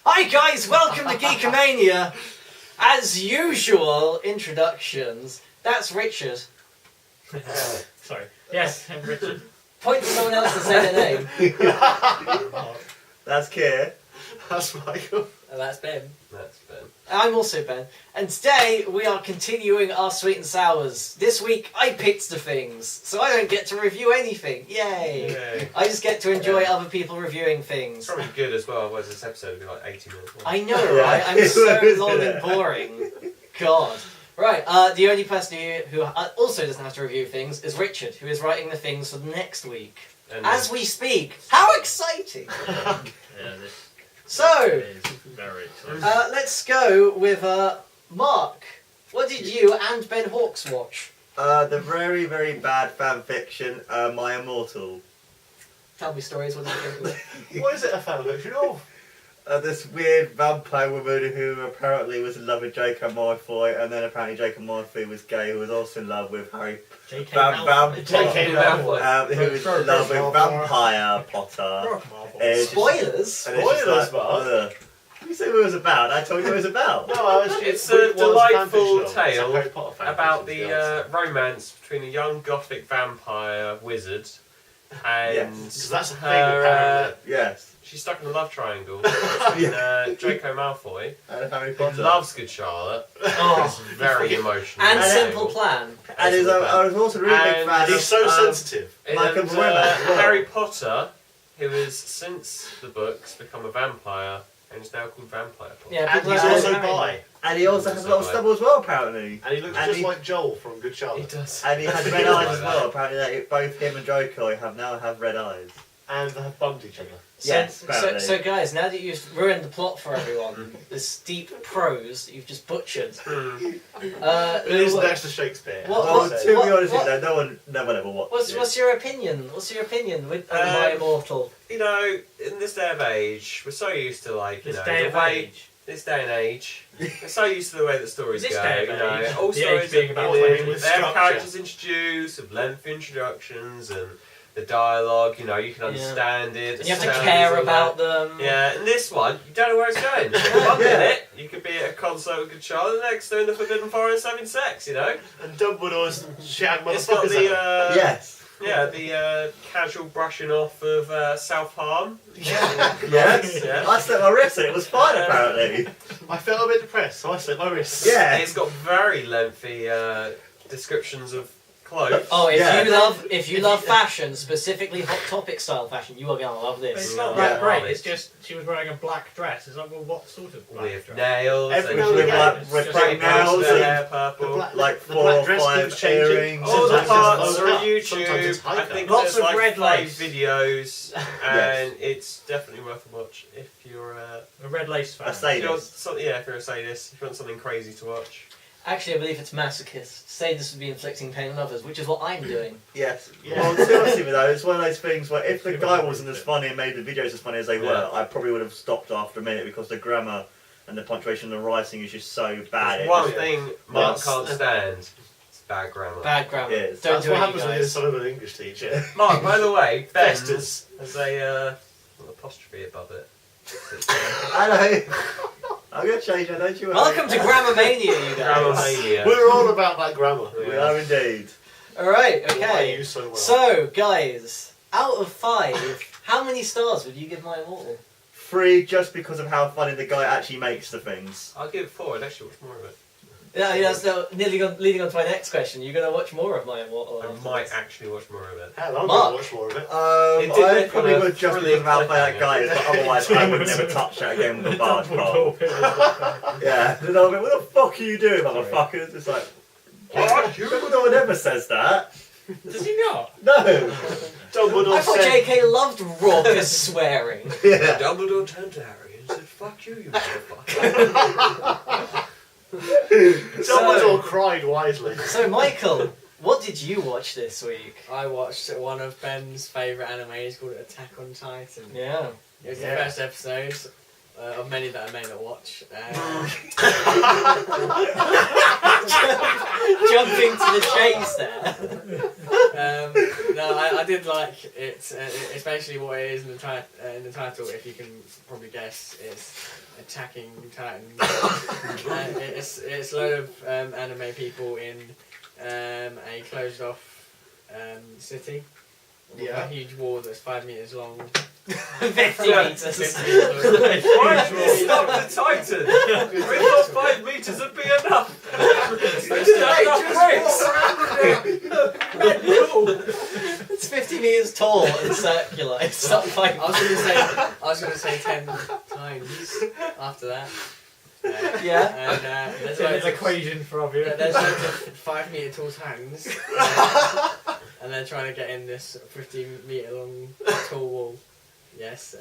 Hi guys, welcome to GEEKAMANIA. As usual, introductions. That's Richard. Sorry. Yes, I'm Richard. Point to someone else to say their name. That's Keir. That's Michael. And that's Ben. That's Ben. I'm also Ben. And today we are continuing our sweet and sours. This week I picked the things, so I don't get to review anything. Yay! Yay. I just get to enjoy other people reviewing things. It's probably good as well, otherwise this episode would be like 80 minutes long. I know, right? I'm so long and boring. God. Right, the only person who also doesn't have to review things is Richard, who is writing the things for the next week. And As we speak. How exciting! Yeah, this So, is very exciting. let's go with Mark. What did you and Ben Hawkes watch? the very, very bad fan fiction, My Immortal. Tell me stories, what did you think of it? What is it a fan fiction of? This weird vampire woman who apparently was in love with Draco Malfoy, and then apparently Draco Malfoy was gay, who was also in love with Harry J.K. J.K. Malfoy. who was in love with Vampire Potter. Spoilers? Spoilers, Mark. You said what it was about. I told you what it was about. No, It's a delightful It's a tale Harry Potter fan about fiction, the romance between a young gothic vampire wizard and Yes. 'Cause that's a thing, her, apparently. Yes. she's stuck in a love triangle between Draco Malfoy, And Harry who Potter. loves Good Charlotte. Oh. It's very emotional. And And Simple Plan. And I was also a really big And fan He's of... so sensitive. And Malcolm Swimmer as well. Harry Potter, who has since the books become a vampire and is now called Vampire Potter. Yeah, And people he's are also married. bi. And he also has a lot of stubble as well, apparently. And he looks And just he- like Joel from Good He Charlotte. does. And he has red eyes as well. Apparently, both him and Draco now have red eyes. And they have bumped each other. Yes, So, apparently. so guys, now that you've ruined the plot for everyone, this deep prose that you've just butchered. It is next to Shakespeare. What- Well, what- to be honest what- with you, no one ever watched it. What's your opinion? What's your opinion with My Immortal? You know, in this day of age, we're so used to like, you This know, day the of way, age. this day and age, we're so used to the way that stories This go. day of You know, age. all The stories age being are about beginning, 20 with they have structure. characters introduced, with lengthy introductions, and the dialogue. You know, you can understand it. And you have the to sounds care and about that. them. Yeah, and this one, you don't know where it's going. One minute, you could be at a concert with Good Charlotte, the next they're in the Forbidden Forest having sex. You know, And Dumbledore's shag it's got motherfuckers. the Yes. yeah, the casual brushing off of self harm. Yes. Yeah. I slit my wrist and it was fine, apparently. I felt a bit depressed, so I slit my wrists. Yeah. It's got very lengthy descriptions of clothes. Oh, Yeah. if you love fashion, specifically Hot Topic style fashion, you are gonna love But it's this. not Yeah. that great, it's just she was wearing a black dress. It's like, well, what sort of black With dress? nails, Every and now and With, again, like, it's with just black like nails their and hair purple. like the 4 black or dress 5 keeps changing. earrings. All the Sometimes parts it's are on low cut, sometimes it's YouTube. high I cut. think Lots there's of like red 5 lights. videos, and it's definitely worth a watch if you're A red lace fan. A sadist. if you're a sadist, if you want something crazy to watch. Actually, I believe it's masochist. Sadist would be inflicting pain on others, which is what I'm doing. Yes. Yeah. Well, seriously though, it's one of those things where if the guy wasn't as funny and made the videos as funny as they were, I probably would have stopped after a minute because the grammar and the punctuation and the writing is just so bad. There's It one just- thing Mark Yes. can't stand. It's bad grammar. Bad grammar. Yes. Don't That's do what it, happens you when you're the guys. son of an English teacher. Mark, by the way, Ben Festus. has a an apostrophe above it. I know. I'm going to change that, don't you worry. Welcome to Grammarmania, you guys. Grammarmania. We're all about that grammar. We are indeed. Alright, Why okay. you so well. So, guys, out of 5, how many stars would you give My Immortal? 3 just because of how funny the guy actually makes the things. I'll give it 4. I'd actually watch more of it. Yeah, so leading on to my next question. You're going to watch more of My Immortal? I after might this? actually watch more of it. Hell, I'm Mark. going to watch more of it. It did I make probably a would just thrilling because of how funny that cliffhanger. guy is, but otherwise I would never touch that again with a barge pole. Yeah, and I'll be, what the fuck are you doing, motherfuckers? It's like, no one ever says that. Does he not? No. Dumbledore I thought said... JK loved raucous swearing. Yeah. Dumbledore turned to Harry and said, "Fuck you, you motherfucker." Dumbledore cried wisely. So, Michael, what did you watch this week? I watched one of Ben's favourite animes called Attack on Titan. Yeah. It was Yeah. the first episode. of many that I may not watch. Jumping to the chase there. No, I did like it, especially what it is in the title. If you can probably guess, it's Attacking Titan. It's a load of anime people in a closed off city. With a huge wall that's 5 meters long. 50 meters. Why have you stopped the Titan? We thought 5 meters would be enough. It's 50 meters tall and circular. It's not like I was gonna say 10 times after that. yeah. And there's an equation for obvious. There's loads of 5 meter tall titans, and they're trying to get in this 50 meter long tall wall. Yes,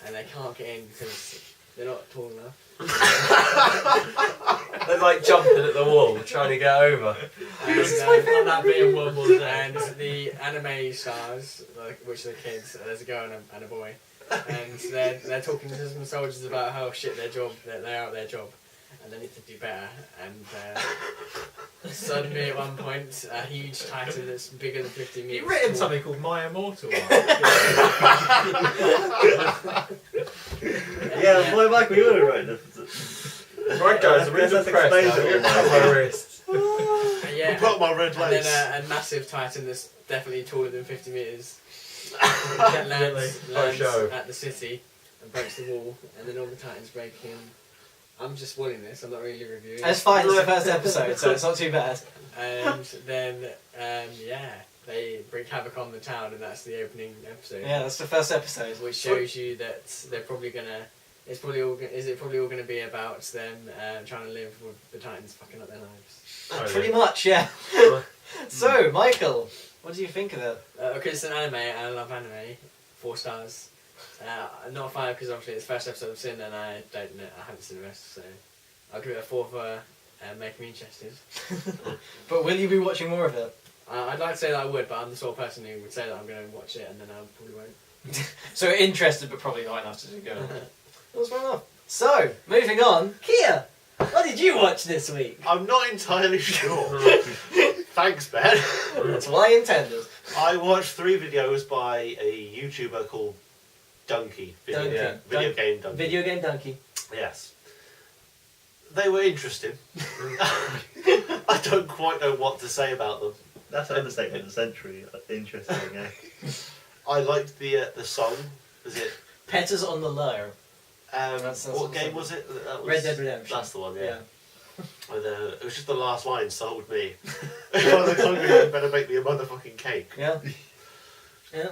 and they can't get in because they're not tall enough. They're like jumping at the wall, trying to get over. And, and that being one more day. And the anime stars, which are the kids, there's a girl and a boy, and they're talking to some soldiers about how shit they're out their job, and they need to do better. And suddenly at one point, a huge titan that's bigger than 50 meters. You've written something called My Immortal. Yeah, why, Michael, you would have written it. Right, guys, I'm really Let's depressed. explain I'm it. going to cut my wrist. Yeah, Put on my red and lace. then a massive titan that's definitely taller than 50 meters lands show. at the city and breaks the wall, and then all the titans break in. I'm just spoiling this, I'm not really reviewing It's fine, it's the first episode, so it's not too bad. And then, they bring havoc on the town, and that's the opening episode. Yeah, that's the first episode. Which shows you that they're probably gonna. Is it probably all gonna be about them trying to live with the titans fucking up their lives? Pretty much, yeah. So, Michael, what do you think of it? Okay, it's an anime, and I love anime. 4 stars. Not 5 because obviously it's the first episode I've seen, and I haven't seen the rest, so I'll give it a 4 for making me interested. But will you be watching more of it? I'd like to say that I would, but I'm the sort of person who would say that I'm going to watch it, and then I probably won't. So interested, but probably not enough to go. That's fair enough. So, moving on, Kia, what did you watch this week? I'm not entirely sure. Thanks, Ben. That's what I intended. I watched 3 videos by a YouTuber called Donkey. Video game Donkey. Video game donkey. Yes. They were interesting. I don't quite know what to say about them. That's an understatement of the century. Interesting, yeah. I liked the song. Was it? Petters on the Low. That's What game was it? That was, Red Dead Redemption. That's the one, yeah. It was just the last line sold me. One of the hungry, you better make me a motherfucking cake. Yeah. Yeah.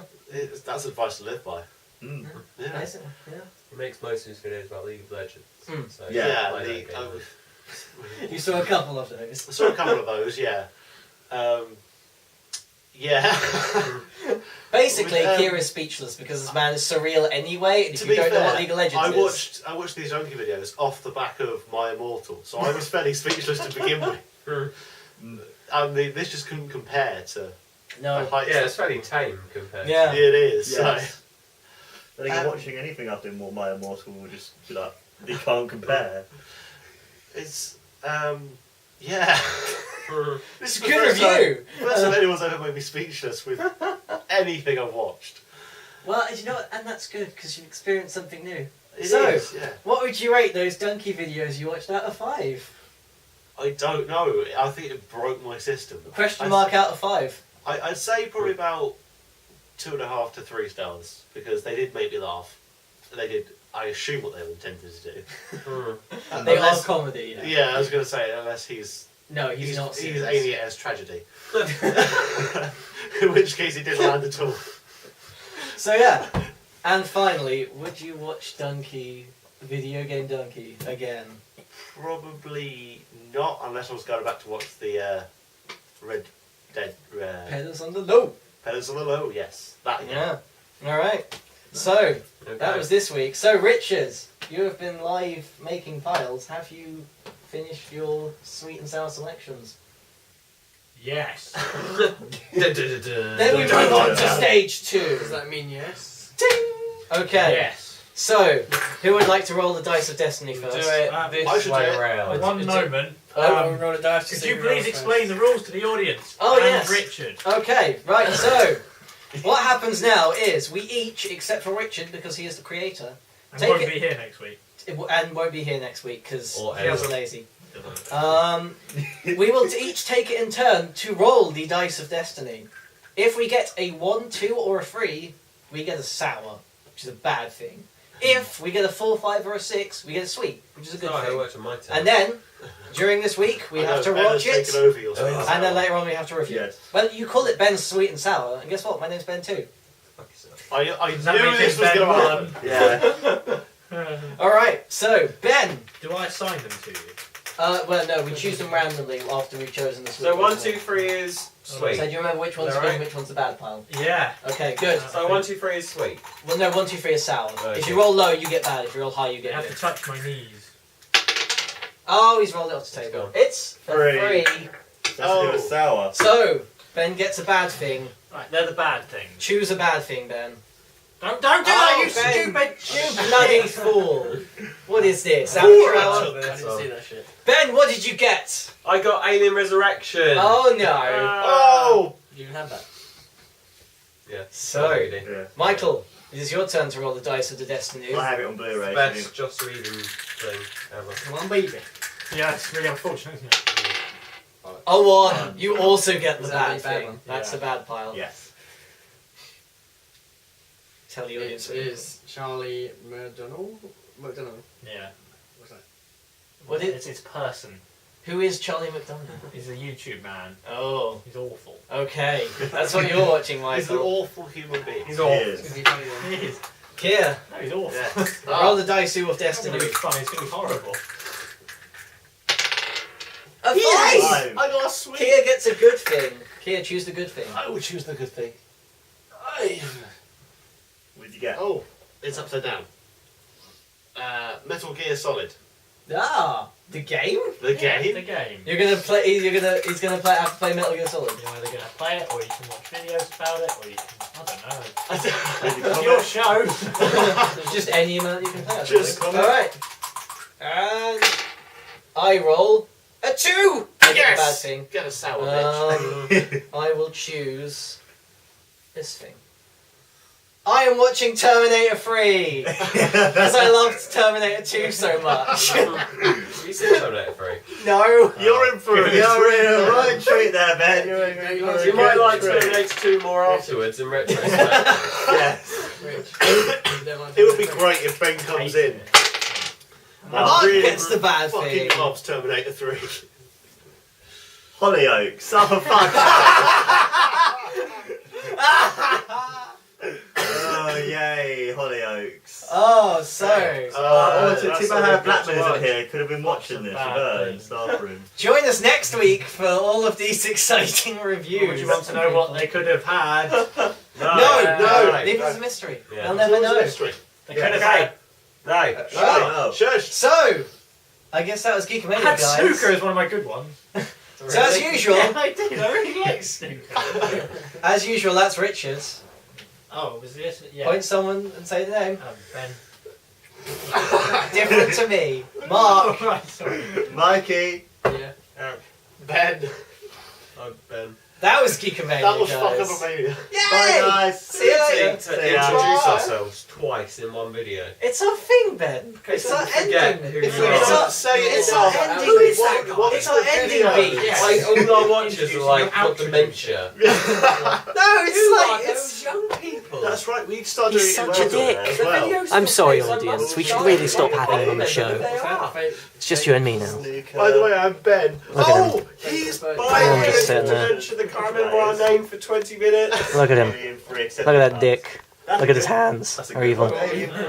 That's advice to live by. Mm. Yeah. Nice. Yeah. He makes most of his videos about League of Legends. Mm. So Yeah, play that game. You saw a couple of those. I saw a couple of those, yeah. Yeah. Basically, Kira's speechless because this man is surreal anyway, and if To you be don't know what fair, League of Legends is... I watched these Donkey videos off the back of My Immortal, so I was fairly speechless to begin with. And this just couldn't compare to No. the heights. Yeah, it's fairly tame compared Yeah. to... It is. Yes. I think watching anything I've done more My Immortal will just be like, they can't compare. It's yeah. It's a good review! First time anyone's ever made me speechless with anything I've watched. Well, you know what, and that's good, because you've experienced something new. It So, is, yeah. What would you rate those donkey videos you watched out of 5? I don't know. I think it broke my system. Question mark out of 5. I'd say probably about 2.5 to 3 stars because they did make me laugh. They did. I assume what they were intended to do. They are Unless- comedy, yeah. Yeah, I was going to say unless he's No, he's not he's serious. aiming it as tragedy. In which case, he didn't land at all. So yeah, and finally, would you watch Donkey, Video Game Donkey, again? Probably not, unless I was going back to watch the Red Dead. Pedals on the Low. Pedals on the Low. Yes, that again. Yeah. All right. So that was this week. So Richard, you have been live making files. Have you finished your sweet and sour selections? Yes. Then we move on to stage 2. Does that mean yes? Okay. Yes. So, who would like to roll the dice of destiny first? Do it I this should way do it. round. One moment. Roll a dice to Could see you who please rolls explain the rules to the audience? Oh, and yes. Richard. Okay, right, so what happens now is we each, except for Richard because he is the creator, And Take won't it. be here next week. and won't be here next week because Or he was ever. lazy. We will each take it in turn to roll the dice of destiny. If we get a 1, 2, or a 3, we get a sour, which is a bad thing. If we get a 4, 5, or a 6, we get a sweet, which is a good Oh, it thing. worked on my turn. And then, during this week, we I have know, to Ben watch has it, taken over your space. and then later on we have to review it. Yes. Well, you call it Ben's Sweet and Sour, and guess what? My name's Ben too. Fuck yourself. I Does that knew make this it was Ben going to happen. Yeah. Alright, so, Ben. Do I assign them to you? Well, no, we choose them randomly after we've chosen the sweet. So 1, ones. 2, 3 is sweet. So do you remember which one's Is that good and right? which one's the bad pile? Yeah. Okay, good. So 1, 2, 3 is sweet. Well, no, 1, 2, 3 is sour. Okay. If you roll low, you get bad. If you roll high, you You get have good. to touch my knees. Oh, he's rolled it off the table. Go on. It's a 3. That's to do with sour. So, Ben gets a bad thing. Right, they're the bad things. Choose a bad thing, Ben. Don't do that, you Ben, stupid! You bloody fool. What is this? I Amateur hour? didn't see that shit. Ben, what did you get? I got Alien Resurrection. Oh, no. Oh! You even have that. Yeah. So, Yeah. Michael, it is your turn to roll the dice of the destiny. I have it on Blu-ray. Best Joss Whedon thing ever. Come on, baby. Yeah, it's really unfortunate, isn't it? Oh, 1. You also get the Is that bad the bad thing. one? That's Yeah. the bad pile. Yes. Tell the audience. It is Charlie McDonald. Yeah. What's that? What is? It's his person. Who is Charlie McDonald? He's a YouTube man. Oh, He's awful. okay. That's what you're watching, He's an Michael. awful human being. He's He awful. is. It's gonna be funny then. He is. Kia, No, he's awful. Yeah. roll the dice of It's destiny. gonna be fun, it's gonna be horrible. A 5! Five. I got a sweet. Kia gets a good thing. Kia, choose the good thing. I will choose the good thing. What did you get? Oh, it's upside down. Metal Gear Solid. Ah, the game? The Yeah, game. the game. You're gonna play. He's gonna play. Have to play Metal Gear Solid. You're either gonna play it, or you can watch videos about it, or you can. I don't know. Did you It's comment? your show! There's just any amount you can play. I Just think. comment. All right. And I roll a 2. I get a bad thing. Get a sour bitch. I will choose this thing. I am watching Terminator 3 because I loved Terminator 2 so much. Have you seen Terminator 3? No. You're in for a You're in a right treat there, Ben. You're in for a You might good like treat. Terminator 2 more afterwards in retrospect. Yes. Rich. It would be great if Ben comes in. Mark really gets the bad Fucking thing. loves Terminator 3. Hollyoaks. Up a fuck. Oh, yay, Hollyoaks. Oh, so Oh, that's too a bad good Blackman watch. isn't here. Could have been watching this with bad her in thing. staff room. join us next week for all of these exciting reviews. Would you want to know what they could have had? No, no. leave it as a mystery. Yeah. They'll never know. Mystery. They Yeah. could have had. No. Right. Oh. Shush. So, I guess that was I GEEKAMANIACS, had guys. snooker as one of my good ones. So as usual, Yeah, I did. I really like snooker. as usual, that's Richard. Oh, was this? Yeah. Point someone and say the name. Ben. Different to me. Mark. Oh, right, sorry. Mikey. Yeah. Ben. I'm Ben. That was GEEKAMANIACS, That was guys. fuck up a mania. Yay! Bye, guys. See you later. To See ya. introduce Bye. ourselves twice in one video. It's our thing, Ben. It's our Forget ending. who It's you our, are. say it it's our enough. ending. Who is that guy? It's our ending beat. Yeah. Like, all our watchers are like, Introducing got dementia. No, it's like it's. young people. That's right, we started He's doing it such a well dick. as well. I'm sorry, audience. We should really stop having him on the show. It's just you and me now. Snooker. By the way, I'm Ben. Look at him. He's I'm Bye, just sitting there. dementia. They can't remember our name for 20 minutes. Look at him. Alien free, Look at that dick. That's Look at his good. hands. That's a They're good evil. one. Alien free.